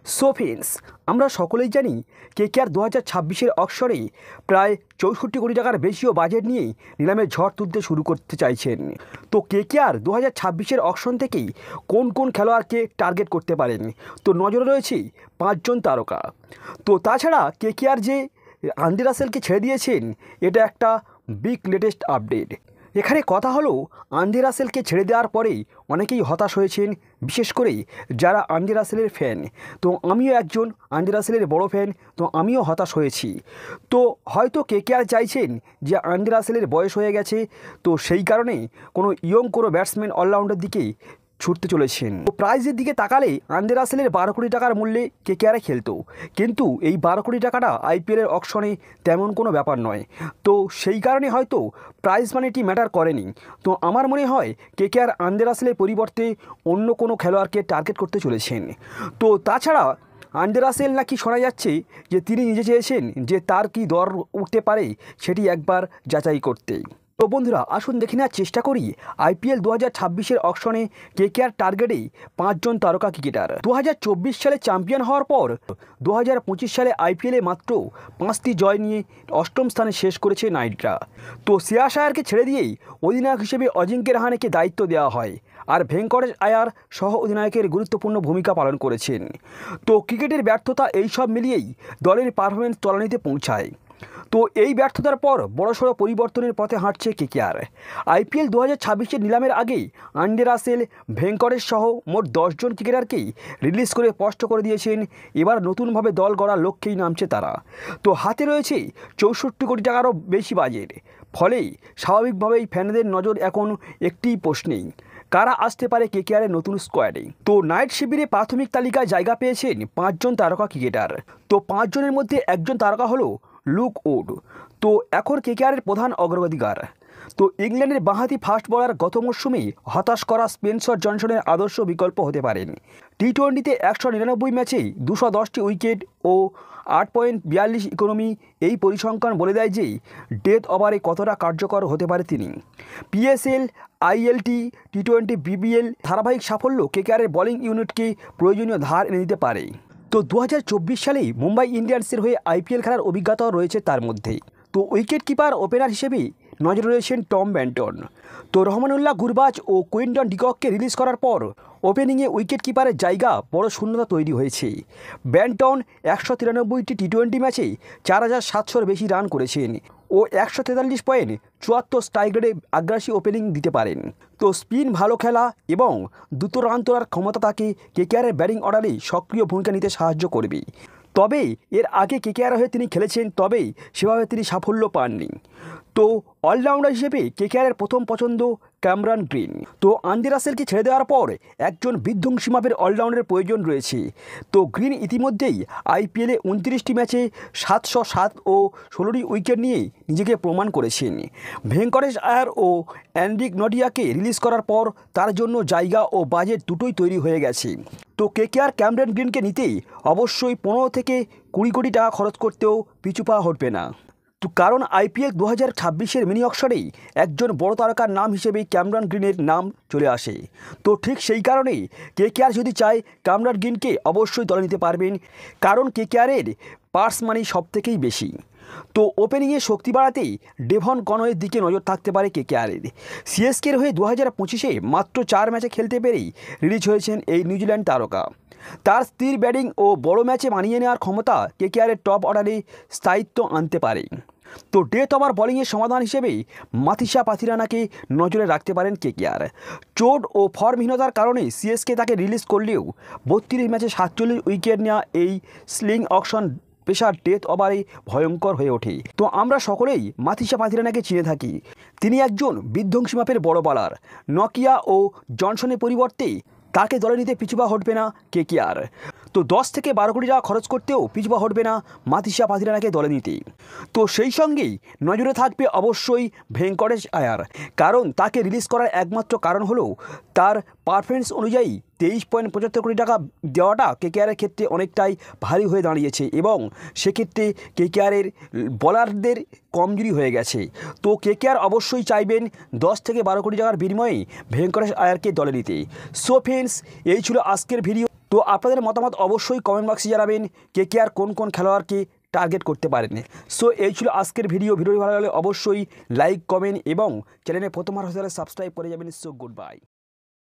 So friends, আমরা সকলেই জানি কেকেআর 2026-এর অক্সরে প্রায় 64 কোটি টাকার বেশিও বাজেট নিয়ে নিলামে ঝড় তুলতে শুরু করতে চাইছেন। তো কেকেআর 2026-এর অকশন থেকেই কোন কোন খেলোয়াড়কে টার্গেট করতে পারেন, তো নজরে রয়েছে 5 জন তারকা। তো তাছাড়া কেকেআর যে আন্দ্রে রাসেলকে ছেড়ে দিয়েছেন, এটা একটা বিগ লেটেস্ট আপডেট। এখানে কথা হলো, আন্দ্রে রাসেলকে ছেড়ে দেওয়ার পরেই অনেকেই হতাশ হয়েছেন, বিশেষ করে যারা আন্দ্রে রাসেলের ফ্যান। তো আমিও একজন আন্দ্রে রাসেলের বড় ফ্যান, তো আমিও হতাশ হয়েছি। তো হয়তো কেকেআর চাইছেন যে আন্দ্রে রাসেলের বয়স হয়ে গেছে, তো সেই কারণে কোনো ইয়ং কোনো ব্যাটসম্যান অলরাউন্ডের দিকে ছুটতে চলেছেন। তো প্রাইজের দিকে তাকালে আন্দ্রে রাসেলের 12 কোটি টাকার মূল্যে কেকেআরে খেলতো, কিন্তু এই 12 কোটি টাকাটা আইপিএলের অকশনে তেমন কোনো ব্যাপার নয়। তো সেই কারণে হয়তো প্রাইজ মানিটি ম্যাটার করেনি। তো আমার মনে হয় কেকেআর আন্দ্রে রাসেলের পরিবর্তে অন্য কোনো খেলোয়াড়কে টার্গেট করতে চলেছেন। তো তাছাড়া আন্দ্রে রাসেল নাকি শোনা যাচ্ছে যে তিনি নিজে চেয়েছেন যে তার কি দর উঠতে পারে সেটি একবার যাচাই করতে। তো বন্ধুরা, আসুন দেখে নেওয়ার চেষ্টা করি আইপিএল 2026-এর অকশনে কেকেআর টার্গেটে 5 জন তারকা ক্রিকেটার। 2024 সালে চ্যাম্পিয়ন হওয়ার পর 2025 সালে আইপিএলে মাত্র 5টি জয় নিয়ে 8ম স্থানে শেষ করেছে নাইটরা। তো শ্রেয়াস আয়ারকে ছেড়ে দিয়েই অধিনায়ক হিসেবে অজিঙ্ক্য রাহানেকে দায়িত্ব দেওয়া হয়, আর ভেঙ্কটেশ আয়ার সহ অধিনায়কের গুরুত্বপূর্ণ ভূমিকা পালন করেছেন। তো ক্রিকেটের ব্যর্থতা এইসব মিলিয়েই দলের পারফরমেন্স তলানিতে পৌঁছায়। তো এই ব্যর্থতার পর বড়সড় পরিবর্তনের পথে হাঁটছে কেকেআর। আইপিএল 2026-এর নিলামের আগেই আন্দ্রে রাসেল, ভেঙ্কটেশ সহ মোট 10 জন ক্রিকেটারকেই রিলিজ করে স্পষ্ট করে দিয়েছেন এবার নতুনভাবে দল গড়ার লক্ষ্যেই নামছে তারা। তো হাতে রয়েছে 64 কোটি টাকারও বেশি বাজেট, ফলে স্বাভাবিকভাবেই ফ্যানদের নজর এখন একটিই প্রশ্নেই, কারা আসতে পারে কেকেআরের নতুন স্কোয়াডে। তো নাইট শিবিরে প্রাথমিক তালিকায় জায়গা পেয়েছেন 5 জন তারকা ক্রিকেটার। তো 5 জনের মধ্যে একজন তারকা হলো লুক উড। তো এখন কেকেআরের প্রধান অগ্রাধিকার। তো ইংল্যান্ডের বাঁহাতি ফাস্ট বোলার গত মরশুমে হতাশ করা স্পেন্সার জনসনের আদর্শ বিকল্প হতে পারেন। টি-20তে 199 ম্যাচে 210টি উইকেট ও 8.42 ইকোনমি, এই পরিসংখ্যান বলে দেয় যে ডেথ ওভারে কতটা কার্যকর হতে পারে তিনি। পিএসএল, আইএলটি, টি-20, বিবিএল ধারাবাহিক সাফল্য কেকেআরের বোলিং ইউনিটকে প্রয়োজনীয় ধার এনে দিতে পারে। তো 2024 সালেই মুম্বাই ইন্ডিয়ান্সের হয়ে আইপিএল খেলার অভিজ্ঞতাও রয়েছে তার মধ্যে। তো উইকেট কিপার ওপেনার হিসেবে নজরে রয়েছেন টম ব্যান্টন। তো রহমানুল্লাহ গুরবাজ ও কুইন্টন ডিকককে রিলিজ করার পর ওপেনিংয়ে উইকেট কিপারের জায়গা বড় শূন্যতা তৈরি হয়েছে। ব্যান্টন 193টি টি-20 ম্যাচে 4700-এর বেশি রান করেছেন ও 143 পয়েন্ট 74 স্ট্রাইক রেটে আগ্রাসী ওপেনিং দিতে পারেন। তো স্পিন ভালো খেলা এবং দ্রুত রান তোলার ক্ষমতা তাকে কেকেআরের ব্যাটিং অর্ডারে সক্রিয় ভূমিকা নিতে সাহায্য করবে। তবে এর আগে কেকেআর হয়ে তিনি খেলেছেন, তবে সেভাবে তিনি সাফল্য পাননি। তো অলরাউন্ডার হিসেবে কেকেআরের প্রথম পছন্দ ক্যামেরন গ্রিন। তো আন্দ্রে রাসেলকে ছেড়ে দেওয়ার পর একজন বিধ্বংসী মাপের অলরাউন্ডারের প্রয়োজন রয়েছে। তো গ্রিন ইতিমধ্যেই আইপিএলে 29টি ম্যাচে 707 ও 16টি উইকেট নিয়ে নিজেকে প্রমাণ করেছেন। ভেঙ্কটেশ আয়ার ও অ্যান্ড্রিক নডিয়াকে রিলিজ করার পর তার জন্য জায়গা ও বাজেট দুটোই তৈরি হয়ে গেছে। তো কেকেআর ক্যামেরন গ্রিনকে নিতেই অবশ্যই 15 থেকে 20 কোটি টাকা খরচ করতেও পিছু পা হটবে না। তো কারণ আইপিএল 2026-এর মিনি অকশনেই একজন বড় তারকার নাম হিসেবে ক্যামেরন গ্রিনের নাম চলে আসে। তো ঠিক সেই কারণেই কেকেআর যদি চায় ক্যামেরন গ্রিনকে অবশ্যই দলে নিতে পারবেন, কারণ কেকেআরের পার্স মানি সবথেকেই বেশি। তো ওপেনিংয়ে শক্তি বাড়াতেই ডেভন কনওয়ের দিকে নজর থাকতে পারে কেকেআরের। সিএসকের হয়ে 2025-এ মাত্র 4 ম্যাচে খেলতে পেরেই রিলিজ হয়েছেন এই নিউজিল্যান্ড তারকা। তার স্থির ব্যাটিং ও বড় ম্যাচে মানিয়ে নেওয়ার ক্ষমতা কেকেআরের টপ অর্ডারে স্থায়িত্ব আনতে পারে। তো ডেথ ওভার বোলিংয়ের সমাধান হিসেবে মাথিসা পাথিরানাকে নজরে রাখতে পারেন কেকেআর। চোট ও ফর্মহীনতার কারণে সিএসকে তাকে রিলিজ করলেও 32 ম্যাচে 47 উইকেট নেওয়া এই স্লিং অকশন পেশার ডেথ ওভারে ভয়ঙ্কর হয়ে ওঠে। তো আমরা সকলেই মাথিসা পাথিরানাকে চিনে থাকি, তিনি একজন বিধ্বংসী মাপের বড় বোলার। নকিয়া ও জনসনের পরিবর্তে তাকে দলে নিতে পিছুপা হটবে না কেকেআর। তো 10 থেকে 12 কোটি টাকা খরচ করতেও পিছুপা হটবে না মাথিসা পাথিরানাকে দলে নিতে। তো সেই সঙ্গেই নজরে থাকবে অবশ্যই ভেঙ্কটেশ আয়ার, কারণ তাকে রিলিজ করার একমাত্র কারণ হলো তার পারফরমেন্স অনুযায়ী 23.75 কোটি টাকা দেওয়াটা কেকেআরের ক্ষেত্রে অনেকটাই ভারী হয়ে দাঁড়িয়েছে এবং সেক্ষেত্রে কেকেআরের বলারদের কমজোরি হয়ে গেছে। তো কেকেআর অবশ্যই চাইবেন 10 থেকে 12 কোটি টাকার বিনিময়ে ভেঙ্কটেশ আয়ারকে দলে নিতে। সো ফ্রেন্ডস, এই ছিল আজকের ভিডিও। তো আপনাদের মতামত অবশ্যই কমেন্ট বক্সে জানাবেন কেকেআর কোন কোন খেলোয়াড়কে টার্গেট করতে পারেন। সো এই ছিল আজকের ভিডিওটি ভালো লাগলে অবশ্যই লাইক, কমেন্ট এবং চ্যানেলে প্রথমবার হলে সাবস্ক্রাইব করে যাবেন। So good bye.